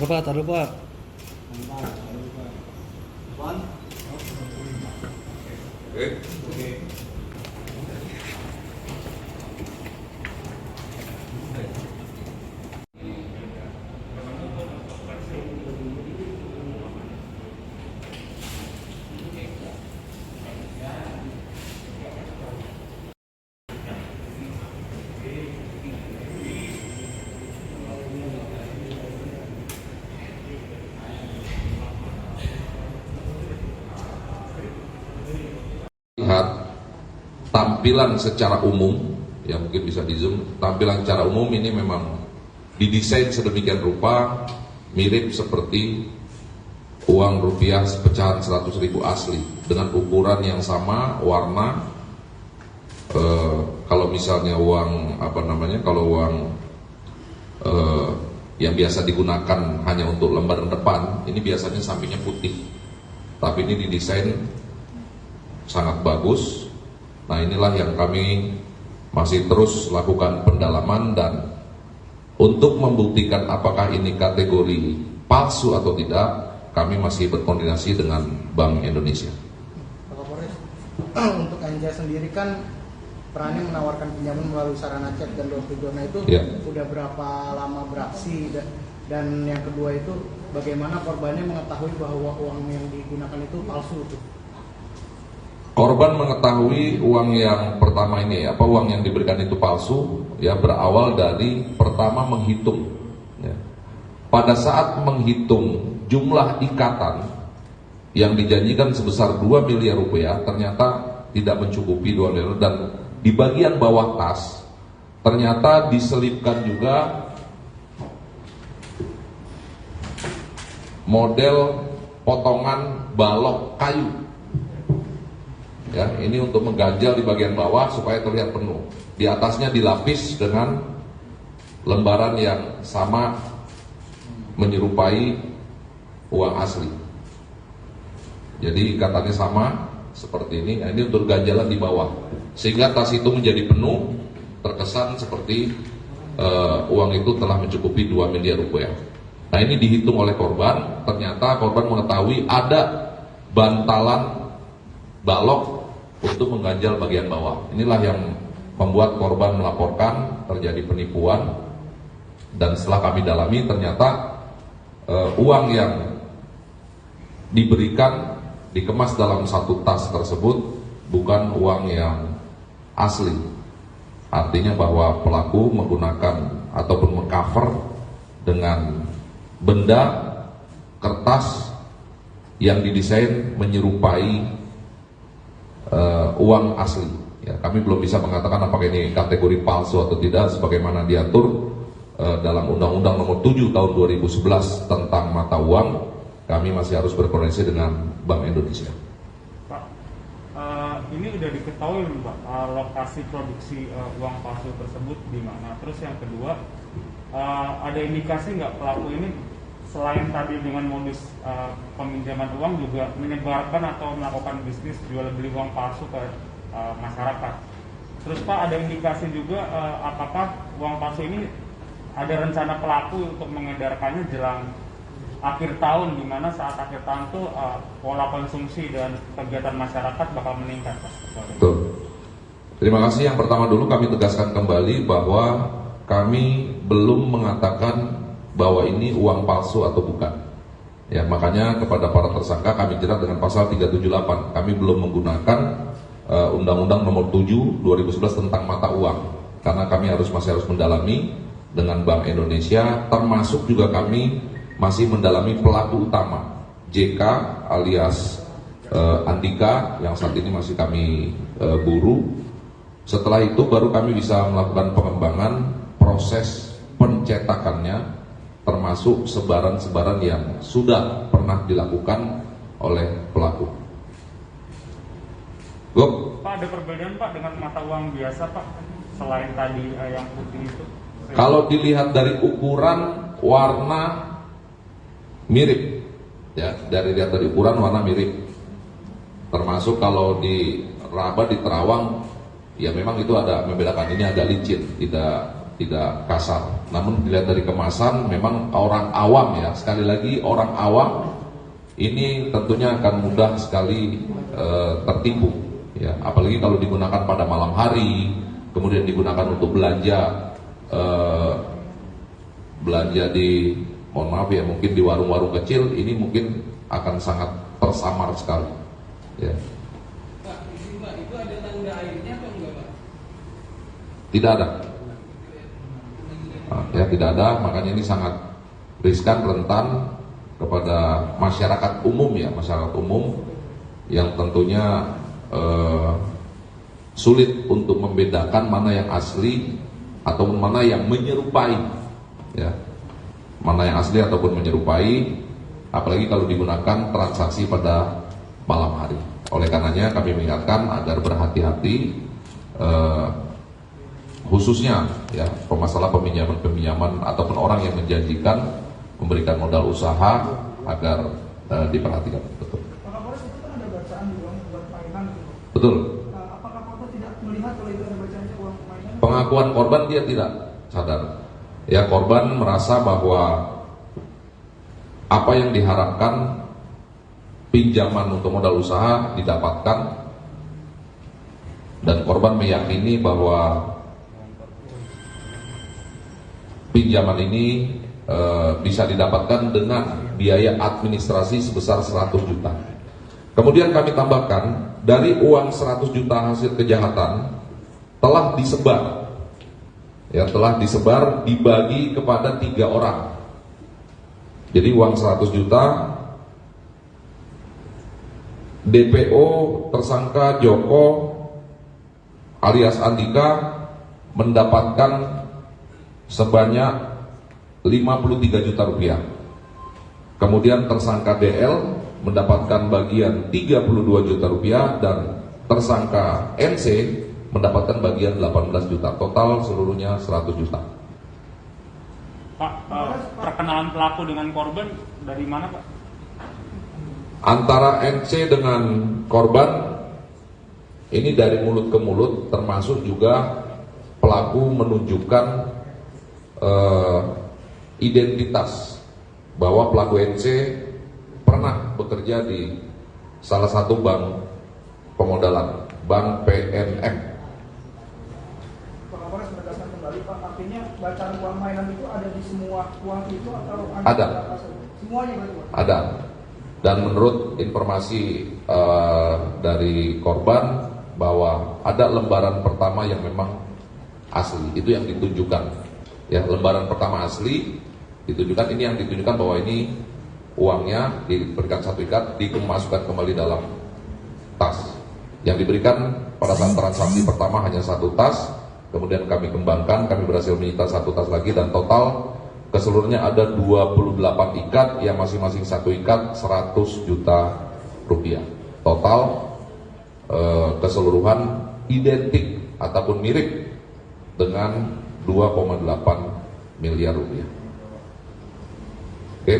taruh Pak. Oke. Lihat tampilan secara umum, ya mungkin bisa di zoom. Tampilan secara umum ini memang didesain sedemikian rupa mirip seperti uang rupiah pecahan 100.000 asli dengan ukuran yang sama, warna. Kalau misalnya uang kalau uang yang biasa digunakan hanya untuk lembaran depan, ini biasanya sampingnya putih, tapi ini didesain sangat bagus. Nah, inilah yang kami masih terus lakukan pendalaman, dan untuk membuktikan apakah ini kategori palsu atau tidak, kami masih berkoordinasi dengan Bank Indonesia. Pak Kapolres, untuk Anja sendiri kan berani menawarkan pinjaman melalui sarana chat dan door to door, itu udah berapa lama beraksi, dan yang kedua itu bagaimana korbannya mengetahui bahwa uang yang digunakan itu palsu itu? Korban mengetahui uang yang pertama ini, uang yang diberikan itu palsu, ya berawal dari pertama menghitung. Ya. Pada saat menghitung jumlah ikatan yang dijanjikan sebesar 2 miliar rupiah, ternyata tidak mencukupi 2 miliar, dan di bagian bawah tas ternyata diselipkan juga model potongan balok kayu. Ya, ini untuk mengganjal di bagian bawah supaya terlihat penuh. Di atasnya dilapis dengan lembaran yang sama menyerupai uang asli. Jadi ikatannya sama seperti ini. Nah, ini untuk ganjalan di bawah, sehingga tas itu menjadi penuh, terkesan seperti uang itu telah mencukupi 2 miliar rupiah. Nah, ini dihitung oleh korban. Ternyata korban mengetahui ada bantalan balok untuk mengganjal bagian bawah. Inilah yang membuat korban melaporkan terjadi penipuan, dan setelah kami dalami ternyata uang yang diberikan dikemas dalam satu tas tersebut bukan uang yang asli. Artinya bahwa pelaku menggunakan ataupun mengcover dengan benda kertas yang didesain menyerupai uang asli. Ya, kami belum bisa mengatakan apakah ini kategori palsu atau tidak, sebagaimana diatur dalam Undang-Undang Nomor 7 Tahun 2011 tentang mata uang. Kami masih harus berkoordinasi dengan Bank Indonesia. Pak, ini udah diketahui Pak, lokasi produksi uang palsu tersebut di mana? Terus yang kedua, ada indikasi nggak pelaku ini selain tadi dengan modus peminjaman uang juga menyebarkan atau melakukan bisnis jual beli uang palsu ke masyarakat? Terus Pak, ada indikasi juga apakah uang palsu ini ada rencana pelaku untuk mengedarkannya jelang akhir tahun, di mana saat akhir tahun itu pola konsumsi dan kegiatan masyarakat bakal meningkat, Pak? Betul. Terima kasih. Yang pertama dulu kami tegaskan kembali bahwa kami belum mengatakan bahwa ini uang palsu atau bukan. Ya, makanya kepada para tersangka kami jerat dengan pasal 378. Kami belum menggunakan Undang-Undang Nomor 7 2011 tentang mata uang, karena kami masih harus mendalami dengan Bank Indonesia, termasuk juga kami masih mendalami pelaku utama JK alias Andika yang saat ini masih kami buru. Setelah itu baru kami bisa melakukan pengembangan proses pencetakannya, termasuk sebaran-sebaran yang sudah pernah dilakukan oleh pelaku. Pak, ada perbedaan Pak dengan mata uang biasa Pak, selain tadi yang putih itu? Kalau dilihat dari ukuran, warna mirip, ya dari ukuran warna mirip. Termasuk kalau di Raba, di Terawang, ya memang itu ada membedakan, ini agak licin, tidak tidak kasar. Namun dilihat dari kemasan, memang orang awam ya, sekali lagi orang awam ini tentunya akan mudah sekali tertipu ya, apalagi kalau digunakan pada malam hari, kemudian digunakan untuk belanja di, mohon maaf ya, mungkin di warung-warung kecil, ini mungkin akan sangat tersamar sekali ya. Pak, itu ada tanda airnya atau enggak, Pak? Tidak ada. Ya, tidak ada, makanya ini sangat riskan, rentan kepada masyarakat umum ya, masyarakat umum yang tentunya sulit untuk membedakan mana yang asli ataupun mana yang menyerupai ya, mana yang asli ataupun menyerupai, apalagi kalau digunakan transaksi pada malam hari. Oleh karenanya kami mengingatkan agar berhati-hati, khususnya ya masalah peminjaman ataupun orang yang menjanjikan memberikan modal usaha agar diperhatikan. Betul. Pak Kapolres, itu kan ada bacaan di uang permainan gitu. Betul. Apakah korban tidak melihat kalau itu ada bacaannya uang permainan? Pengakuan korban dia tidak sadar. Ya, korban merasa bahwa apa yang diharapkan pinjaman untuk modal usaha didapatkan, dan korban meyakini bahwa pinjaman ini bisa didapatkan dengan biaya administrasi sebesar 100 juta. Kemudian kami tambahkan, dari uang 100 juta hasil kejahatan telah disebar, ya, telah disebar dibagi kepada 3 orang. Jadi uang 100 juta DPO tersangka Joko alias Andika mendapatkan sebanyak 53 juta rupiah. Kemudian tersangka DL mendapatkan bagian 32 juta rupiah dan tersangka NC mendapatkan bagian 18 juta. Total seluruhnya 100 juta. Pak, perkenalan pelaku dengan korban dari mana, Pak? Antara NC dengan korban ini dari mulut ke mulut, termasuk juga pelaku menunjukkan identitas bahwa pelaku NC pernah bekerja di salah satu bank pemodalan, Bank PNM. Pak Kapolres, menegaskan kembali, Pak, artinya bacaan uang mainan itu ada di semua uang itu atau Ada. Semuanya berarti, Pak? Ada. Dan menurut informasi dari korban bahwa ada lembaran pertama yang memang asli, itu yang ditunjukkan. Ya, lembaran pertama asli ditunjukkan, ini yang ditunjukkan bahwa ini uangnya diberikan satu ikat, dimasukkan kembali dalam tas. Yang diberikan pada saat transaksi pertama hanya satu tas, kemudian kami kembangkan, kami berhasil menyita satu tas lagi, dan total keseluruhannya ada 28 ikat yang masing-masing satu ikat 100 juta rupiah. Total keseluruhan identik ataupun mirip dengan 2,8 miliar rupiah. Oke?